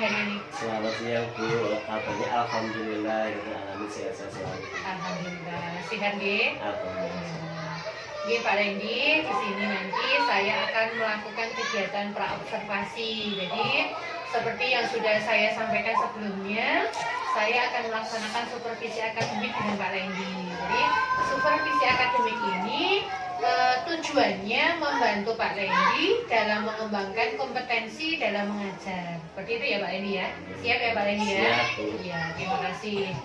hari ini? Selamat siang Bu, kabarnya alhamdulillah alhamdulillah sehat-sehat selalu. Alhamdulillah, sehat nggih. Alhamdulillah. Nggih Pak Randy, di sini nanti saya akan melakukan kegiatan praobservasi. Jadi seperti yang sudah saya sampaikan sebelumnya, saya akan melaksanakan supervisi akademik dengan Pak Randy. Jadi supervisi akademik ini tujuannya membantu Pak Randy dalam mengembangkan kompetensi dalam mengajar. Seperti itu ya Pak Randy ya. Siap ya Pak Randy ya? Siap, Bu. Iya, terima kasih.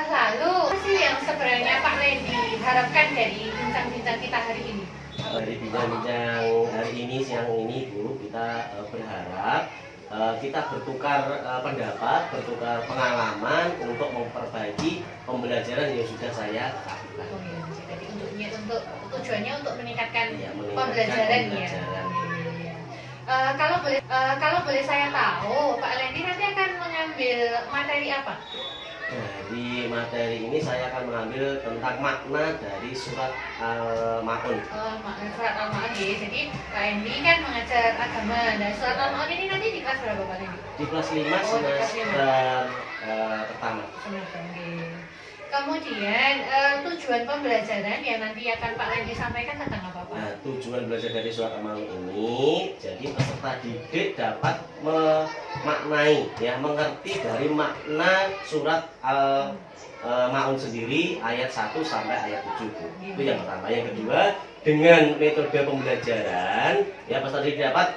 Lalu apa sih yang sebenarnya Pak Randy harapkan dari bincang-bincang kita hari ini? Dari bincang-bincang hari ini, siang ini Bu, kita berharap kita bertukar pendapat, bertukar pengalaman untuk memperbaiki pembelajaran yang sudah saya lakukan. Oh iya, jadi untuk tujuannya untuk meningkatkan Ya, pembelajaran ya. Iya. Kalau boleh saya tahu, Pak Randy nanti akan mengambil materi apa? Dari materi ini saya akan mengambil tentang makna dari surat Al-Maun. Surat Al-Maun ya. Jadi Pak Randy kan mengajar agama. Dan surat Al-Maun ini nanti di kelas berapa Pak Randy? Di kelas 5 Oh, di kelas semester pertama. Semester nggih. Kemudian tujuan pembelajaran yang nanti akan Pak Randy sampaikan tentang apa Pak? Nah, tujuan belajar dari surat Al-Maun ini, jadi peserta didik dapat memaknai, ya, mengerti dari makna surat Al-Maun sendiri ayat 1 sampai ayat 7. Itu yang pertama. Yang kedua, dengan metode pembelajaran, ya, peserta didik dapat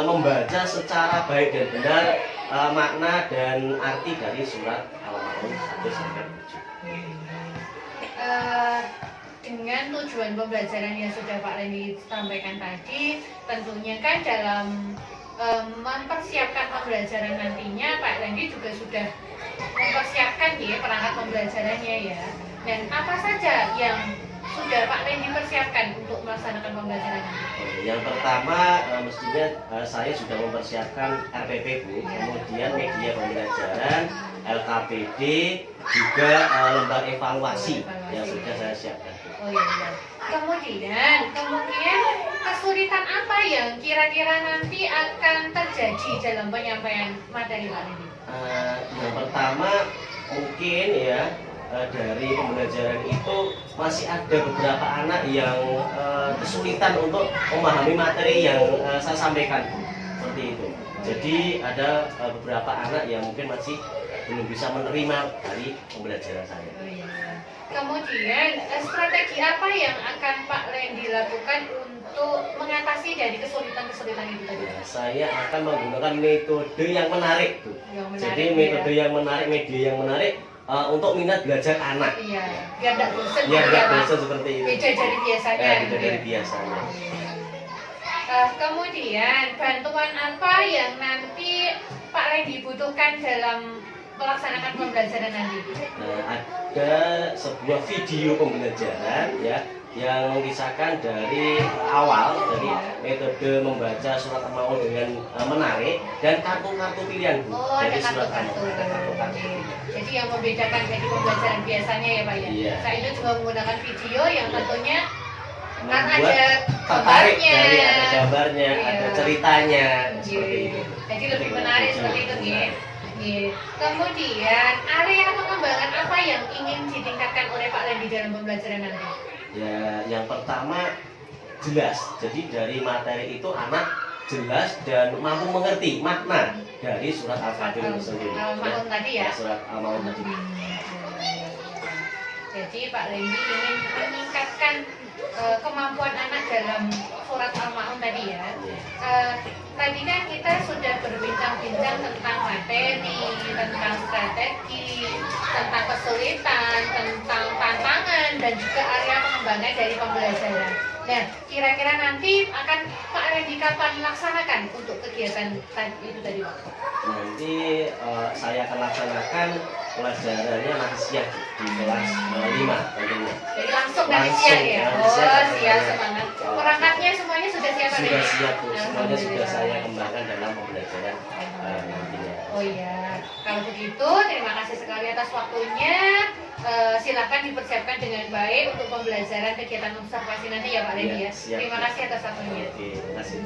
membaca secara baik dan benar makna dan arti dari surat Al-Maun 1 sampai 7. Dengan tujuan pembelajaran yang sudah Pak Randy sampaikan tadi, tentunya kan dalam mempersiapkan pembelajaran nantinya Pak Randy juga sudah mempersiapkan ya perangkat pembelajarannya ya. Dan apa saja yang sudah Pak Randy persiapkan untuk melaksanakan pembelajaran nanti? Yang pertama mestinya saya sudah mempersiapkan RPP Bu, kemudian media pembelajaran, LKPD, juga lembar evaluasi yang sudah saya siapkan. Oh iya. Kemudian kesulitan apa yang kira-kira nanti akan terjadi dalam penyampaian materi Pak Randy? Yang pertama mungkin ya dari pembelajaran itu masih ada beberapa anak yang kesulitan untuk memahami materi yang saya sampaikan seperti itu. Jadi ada beberapa anak yang mungkin masih belum bisa menerima dari pembelajaran saya. Oh iya. Kemudian strategi apa yang akan Pak Randy lakukan untuk mengatasi dari kesulitan-kesulitan itu tadi? Ya, saya akan menggunakan metode yang menarik Bu. Jadi metode yang menarik, media yang menarik untuk minat belajar anak. Iya, biar tidak bosan. Biar tidak bosan seperti itu. Beda dari biasanya. Ya, beda dari biasanya. Kemudian bantuan apa yang nanti Pak Randy butuhkan dalam melaksanakan pembelajaran nanti? Ada sebuah video pembelajaran ya yang mengisahkan dari awal dari metode membaca surat Al-Maun dengan menarik dan kartu-kartu pilihan Bu. Oh, ada Dari surat kartu-kartu. Al-Maun, ada kartu-kartu. Jadi yang membedakan dari pembelajaran biasanya ya Pak ya. Iya. Saya itu juga menggunakan video yang tentunya kan Membuat ada tertarik gambarnya. dari ada gambarnya, Iya. ada ceritanya Iya. seperti itu. Jadi lebih menarik seperti itu ya. Iya. Kemudian area pengembangan apa yang ingin ditingkatkan oleh Pak Randy dalam pembelajaran nanti? Ya, yang pertama jelas. Jadi dari materi itu anak jelas dan mampu mengerti makna dari surat Al-Fatihah itu sendiri. Al-Maun tadi ya. Surat Al-Maun tadi. Jadi Pak Randy ingin meningkatkan kemampuan anak dalam surat Al-Maun tadi ya. Tadi kan kita sudah berbincang-bincang tentang materi, tentang strategi, tentang kesulitan, tentang tantangan, dan juga area pengembangan dari pembelajaran. Nah, kira-kira nanti akan Pak Randy kapan melaksanakan untuk kegiatan itu tadi Pak? Nanti saya akan laksanakan pelajarannya nanti siang di kelas 5 tentunya. Jadi langsung dari siang ya? nanti siang Oh, akan siap saya- semangat. Perangkatnya semuanya sudah siap Pak Sudah Randy? siap Bu, semuanya sudah Alhamdulillah. saya kembangkan dalam pembelajaran nantinya. Oh iya, kalau begitu terima kasih sekali atas waktunya. Silakan dipersiapkan dengan baik untuk pembelajaran kegiatan observasi nanti ya Pak Randy ya. Siap. Terima kasih atas waktunya. Oke, terima kasih.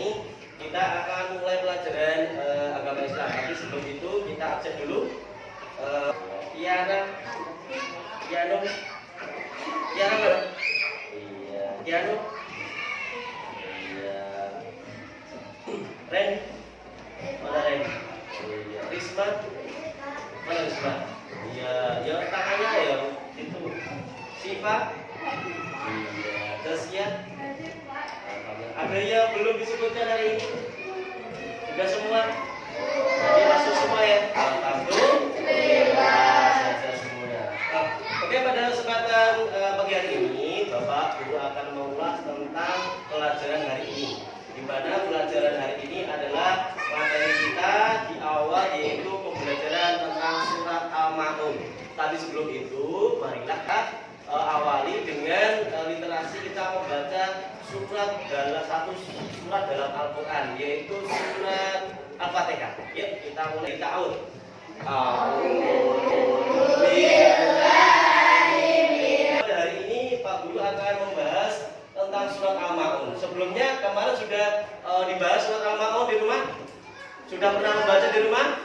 ini kita akan mulai pelajaran agama Islam. Tapi sebelum itu kita absen dulu. Tiara mana? Iya, Tiano. Iya. Ren, mana Ren? Iya, Risma. Mana Risma? Iya, ya tangannya ya itu. Siva. Iya, Tasya. Ada yang belum disebutkan hari ini? Sudah semua? Jadi masuk semua ya? Alhamdulillah, sehat semuanya. Oke, pada kesempatan pagi hari ini, Bapak Guru akan mengulas tentang pelajaran hari ini. Di mana pelajaran hari ini adalah materi kita di awal, yaitu pembelajaran tentang surat Al-Ma'un. Tapi sebelum itu, marilah kita awali dengan literasi. Kita membaca satu surat dalam Al-Quran, yaitu surat Al-Fatihah. Yuk, kita mulai ta'awud. Hari ini Pak Guru akan membahas tentang surat Al-Ma'un. Sebelumnya kemarin sudah dibahas surat Al-Ma'un di rumah. Sudah pernah membaca di rumah?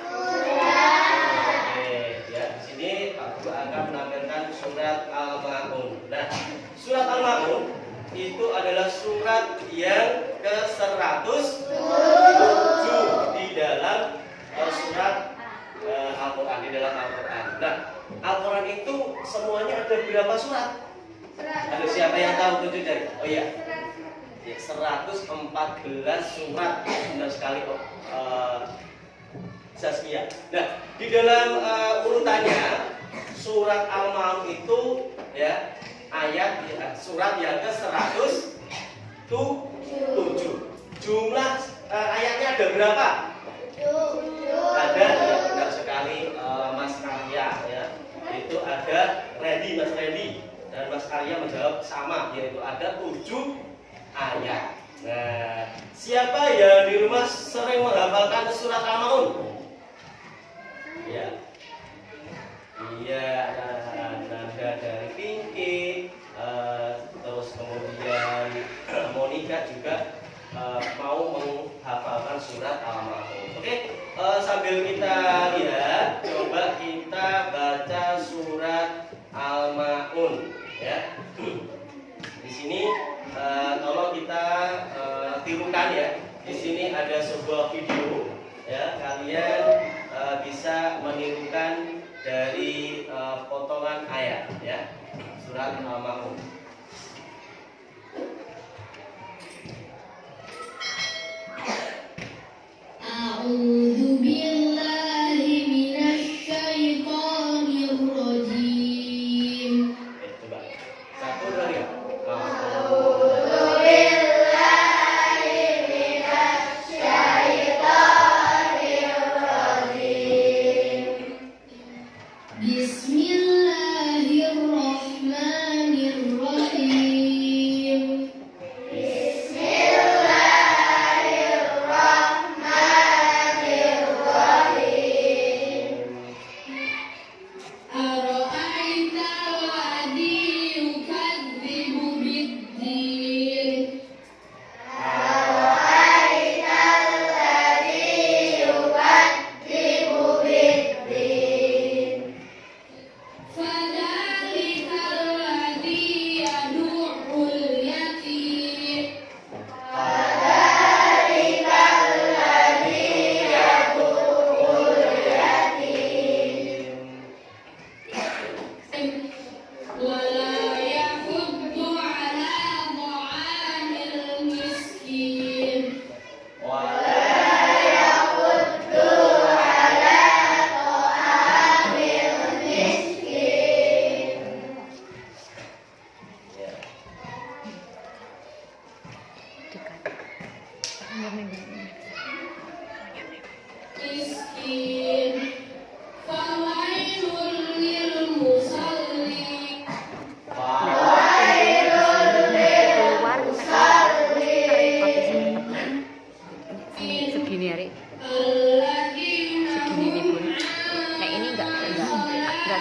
Oke, ya di sini Pak Guru akan menampilkan surat Al-Ma'un. Nah, surat Al-Ma'un itu adalah surat yang ke-107 di dalam surat Al-Quran, di dalam Al-Quran. Nah, Al-Quran itu semuanya ada berapa surat? Ada siapa yang tahu tujuh dari? Oh iya, 114 surat. Benar sekali kok, Saskia. Nah, di dalam urutannya surat Al-Ma'un itu ya surat yang ke-107. Jumlah ayatnya ada berapa? Ada, ya, benar sekali, Mas Karya ya. Itu ada Mas Randy dan Mas Karya menjawab sama, yaitu ada 7 ayat. Nah, siapa yang di rumah sering menghafalkan surat Al-Ma'un? Ya. Iya, Nanda dari Pinky, terus kemudian Monica juga mau menghafalkan surat Al-Ma'un. Oke, sambil kita lihat, coba kita baca surat Al-Ma'un ya. Di sini tolong kita tirukan ya. Di sini ada sebuah video ya, kalian bisa menirukan dari potongan ayat ya, surat Al-Ma'un. A'udzu billahi minasy syaithanir rajim. Coba. 1, 2, 3. Bismillahirrahmanirrahim.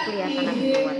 kelihatan nanti keluar.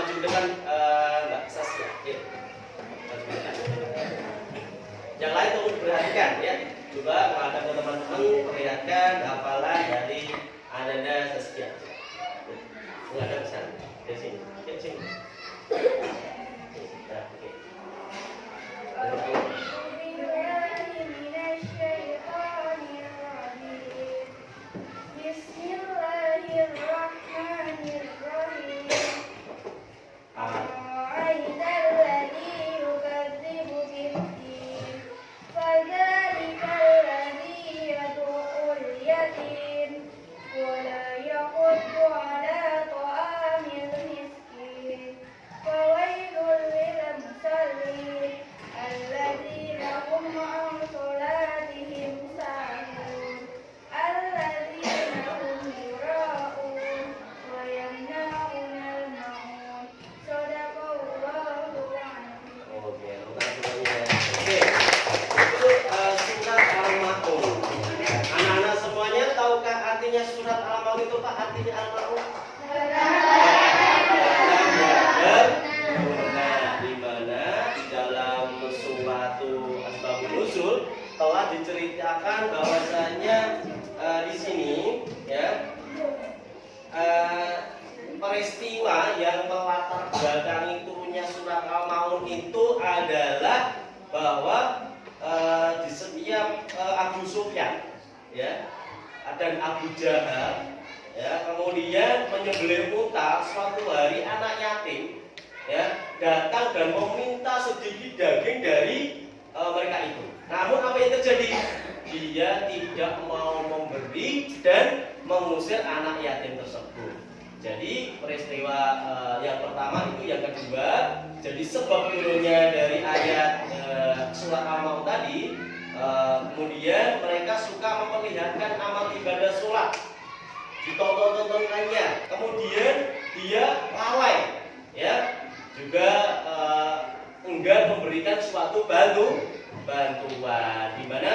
maju ke depan Mbak Saskia. Ya. Maju ke depan. Yang lain tolong diperhatikan ya. Coba menghadap ke teman-teman, perlihatkan hafalan dari Ananda Saskia. Menghadap ke sana. Dari sini. Ke sini. Nah, oke. Surat Al-Maun itu Pak, artinya Al-Maun? Nah, di mana di dalam suatu asbabun nuzul telah diceritakan bahwasanya di sini ya peristiwa yang melatar belakangi turunnya surat Al-Maun itu adalah bahwa di setiap Abu Sufyan ya dan Abu Jahal ya kemudian menyembelih unta, suatu hari anak yatim ya datang dan meminta sedikit daging dari mereka itu. Namun apa yang terjadi? Dia tidak mau memberi dan mengusir anak yatim tersebut. Jadi peristiwa yang pertama itu, yang kedua, jadi sebab turunnya dari ayat surat Al-Maun tadi, kemudian mereka suka memperlihatkan amal ibadah sholat, ditonton-tontonkannya, kemudian dia lalai, ya, juga enggan memberikan suatu bantuan, di mana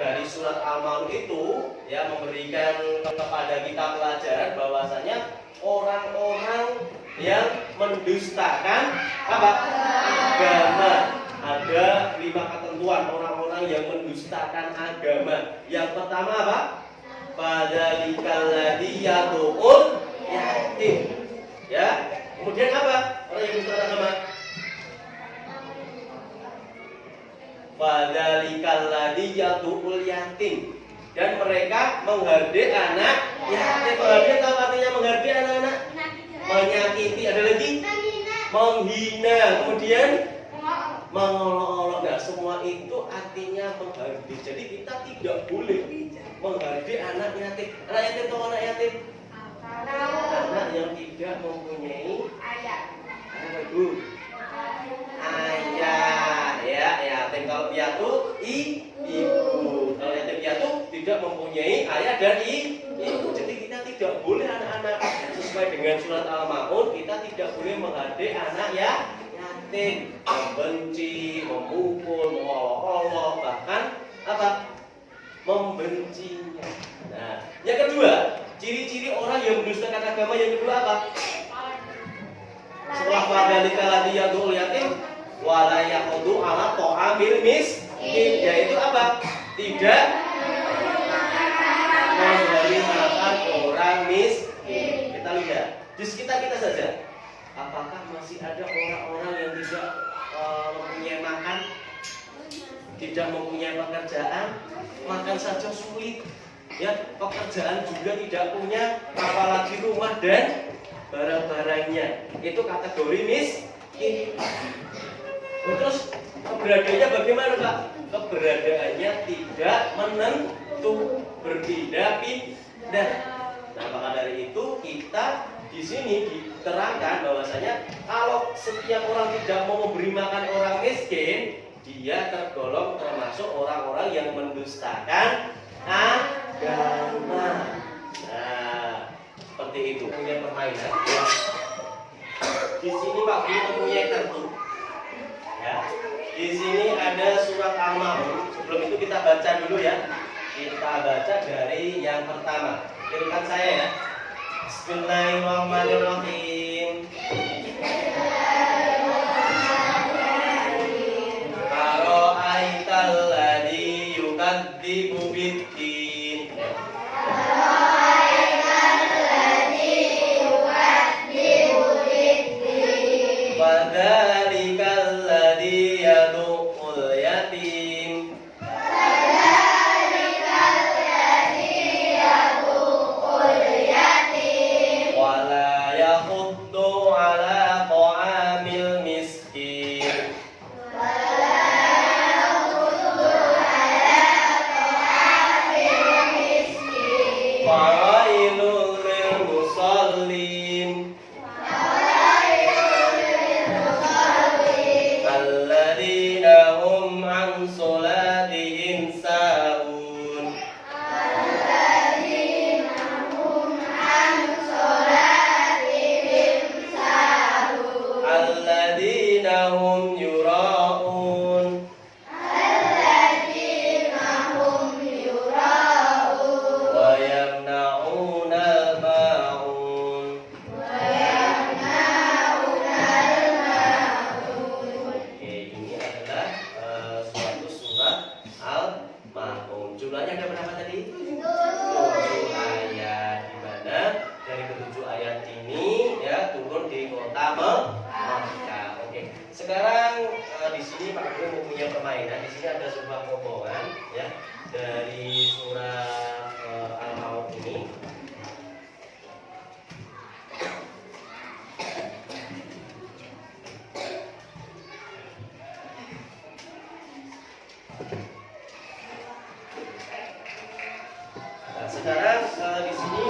dari surat Al-Maun itu ya memberikan kepada kita pelajaran bahwasanya orang-orang yang mendustakan apa? Agama. Ada 5 ketentuan orang-orang yang mendustakan agama. Yang pertama apa? Padzalikal ladzi yad'ul yatim. Ya. Kemudian apa? Orang yang mendustakan agama. Padzalikal ladzi yad'ul yatim. Dan mereka menghardik anak yatim. Menghardik tahu artinya menghardik anak-anak? Menyakiti. Ada lagi? Menghina. Kemudian mengolok-olok. Nah, semua itu artinya menghardik. Jadi kita tidak boleh menghardik anak yatim. Anak yatim atau anak yatim? Anak yang tidak mempunyai ayah. Apa itu? Ayah. Ya, yatim kalau piatu ibu. Kalau yatim piatu tidak mempunyai ayah dan ibu. Jadi kita tidak boleh anak-anak sesuai dengan surat Al-Maun, kita tidak boleh menghardik anak yatim, membenci, memukul, mengolok-olok, bahkan apa? Membencinya. Nah, yang kedua, ciri-ciri orang yang mendustakan agama yang kedua apa? Setelah padzalikal ladzi yad'ul yatim wa la yaqudu ala ta'amil miskin, yaitu apa? Tidak memberi makan orang miskin. Kita lihat di sekitar kita saja. Apakah masih ada orang-orang yang tidak mempunyai makan, tidak mempunyai pekerjaan, makan saja sulit, ya pekerjaan juga tidak punya, apalagi rumah dan barang-barangnya. Itu kategori miskin. Terus keberadaannya bagaimana Pak? Keberadaannya tidak menentu, berpindah-pindah. Nah, maka dari itu kita di sini diterangkan bahwasanya kalau setiap orang tidak mau memberi makan orang miskin, dia tergolong termasuk orang-orang yang mendustakan agama. Nah, seperti itu. Punya permainan. Ya. Di sini Pak Guru mempunyai kartu. Ya. Di sini ada surat Al-Maun. Sebelum itu kita baca dulu ya. Kita baca dari yang pertama. Kirimkan saya ya. Bismillahirrahmanirrahim. Wadzalikal ladzi yadu'ul yatim. Wala yahuddu ala ta'amil miskin. Fawailul lil musallin. Alladzina hum an sholatihim sahun. Alladzina hum yura'un. Wa yamna'una al-ma'un. Oke, ini adalah suatu surat Al-Ma'un. Jumlahnya ada berapa tadi? 7 ayat. Di mana dari ketujuh ayat ini ya turun di kota Mekah. Oke. Sekarang di sini Pak Guru mempunyai permainan. Di sini ada sebuah potongan ya dari surat Al-Ma'un ini. Nah, sekarang di sini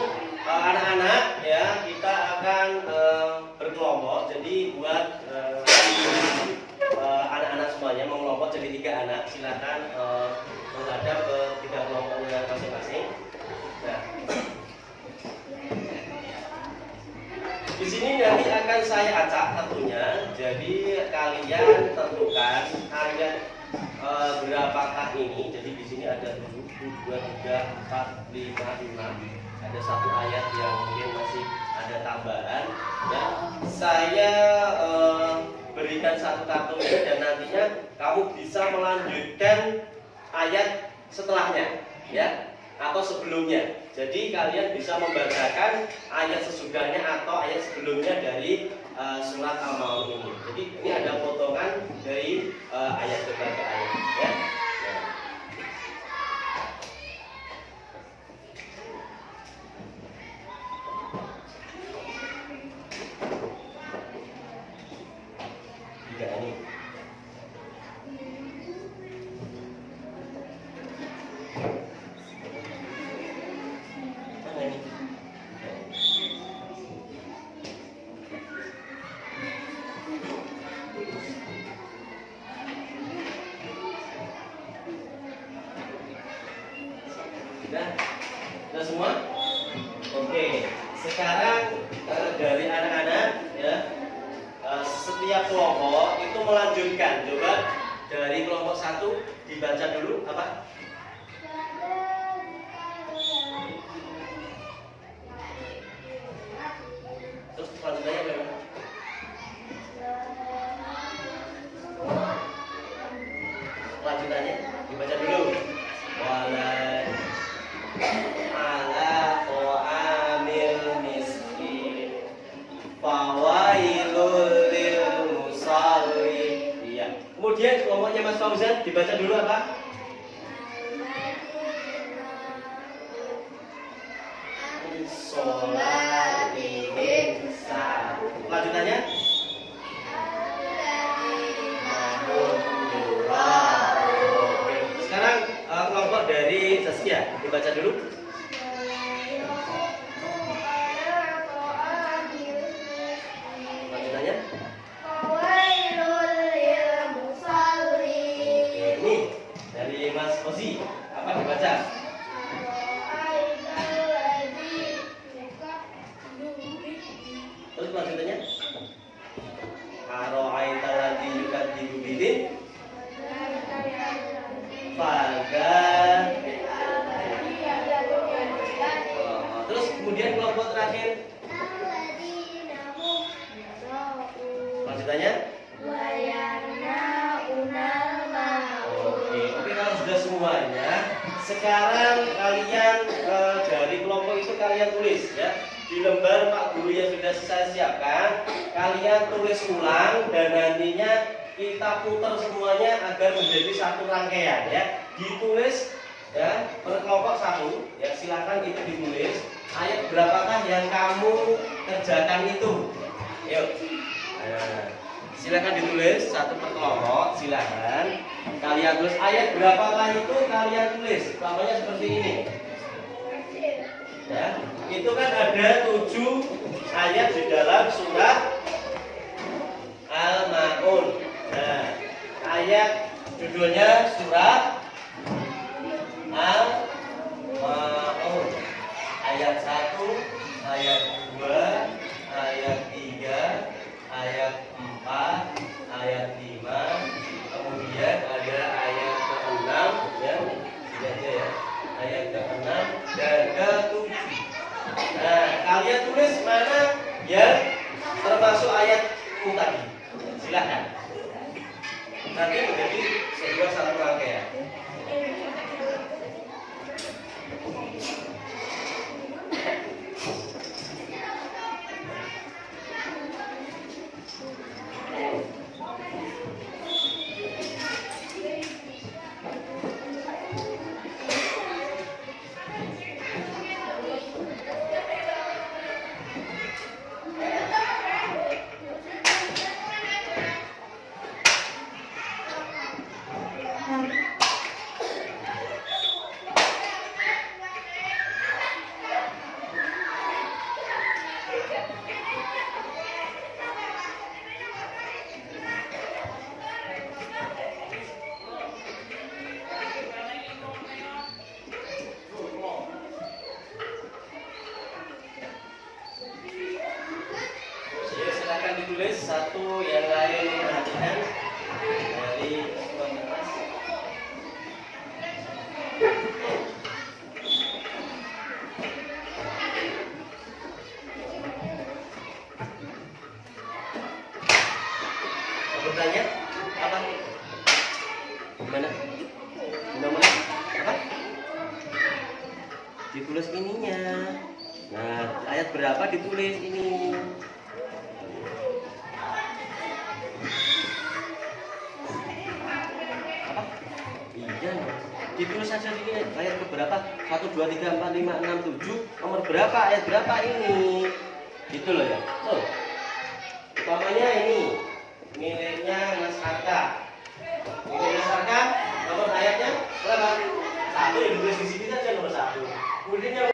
anak-anak ya kita akan berkelompok. Jadi buat anak-anak semuanya mengelompok jadi 3 anak. Silakan menghadap ke 3 kelompoknya masing-masing. Nah, di sini nanti akan saya acak tentunya. Jadi kalian tentukan ayat berapakah ini. Jadi di sini ada 7, 2, 3, 4, 5, 6. Ada satu ayat yang mungkin masih ada tambahan. Ya, saya berikan satu kartu ini dan nantinya kamu bisa melanjutkan ayat setelahnya, ya, atau sebelumnya. Jadi kalian bisa membacakan ayat sesudahnya atau ayat sebelumnya dari surat Al-Ma'un ini. Jadi ini ada potongan dari ayat berbagai ayat, ya. Nah. Tiga ini. Mana ini? Sudah semua? Oke. Sekarang dari anak-anak ya, setiap kelompok itu melanjutkan. Coba dari kelompok 1 dibaca dulu apa? Terus lanjutannya bagaimana? Lanjutannya dibaca dulu. Walai ala ta'amil miskin fawailul lil musallin. Iya. Kemudian kelompoknya Mas Fauzan dibaca dulu apa? Sholatihim sahun. Lanjutannya? Oke. Sekarang kelompok dari Zaskia dibaca dulu. Lanjutannya? Ini dari Mas Ozi apa dibaca? Terus lanjutannya? Aro'aital ladzi yukadzibu bidin terus kemudian kelompok terakhir lanjutannya oke kalau sudah semuanya sekarang kalian dari kelompok itu kalian tulis ya di lembar Pak Guru yang sudah saya siapkan, kalian tulis ulang dan nantinya kita putar semuanya agar menjadi satu rangkaian ya. Ditulis ya per kelompok satu ya, silakan itu ditulis ayat berapakah yang kamu kerjakan itu. Yuk. Nah, silakan ditulis satu per kelompok, silakan. Kalian tulis ayat berapakah itu kalian tulis. Contohnya seperti ini. Ya, itu kan ada 7 ayat di dalam surat Al-Maun. Nah, ayat judulnya surat Al-Maun. Ayat 1, ayat 2, ayat 3, ayat 4, ayat 5, kemudian ada ayat ke-6 ya. Ini aja ya. Ayat ke-6 dan ke-7. Nah, kalian tulis mana yang termasuk ayat tadi. Silahkan. Nanti menjadi sebuah satu rangkaian. Silakan ditulis satu yang lain perhatikan dari Tuan Mas. Bertanya apa? Gimana? Gimana? Apa? Ditulis ininya. Nah, ayat berapa ditulis ini? Iya, ditulis saja ini ayat berapa? 1, 2, 3, 4, 5, 6, 7. Nomor berapa? Ayat berapa ini? Gitu loh ya. Tuh. Utamanya ini miliknya Mas Arka. Milik Mas Arka, nomor ayatnya berapa? 1 ya, ditulis di sini saja nomor 1. Kemudian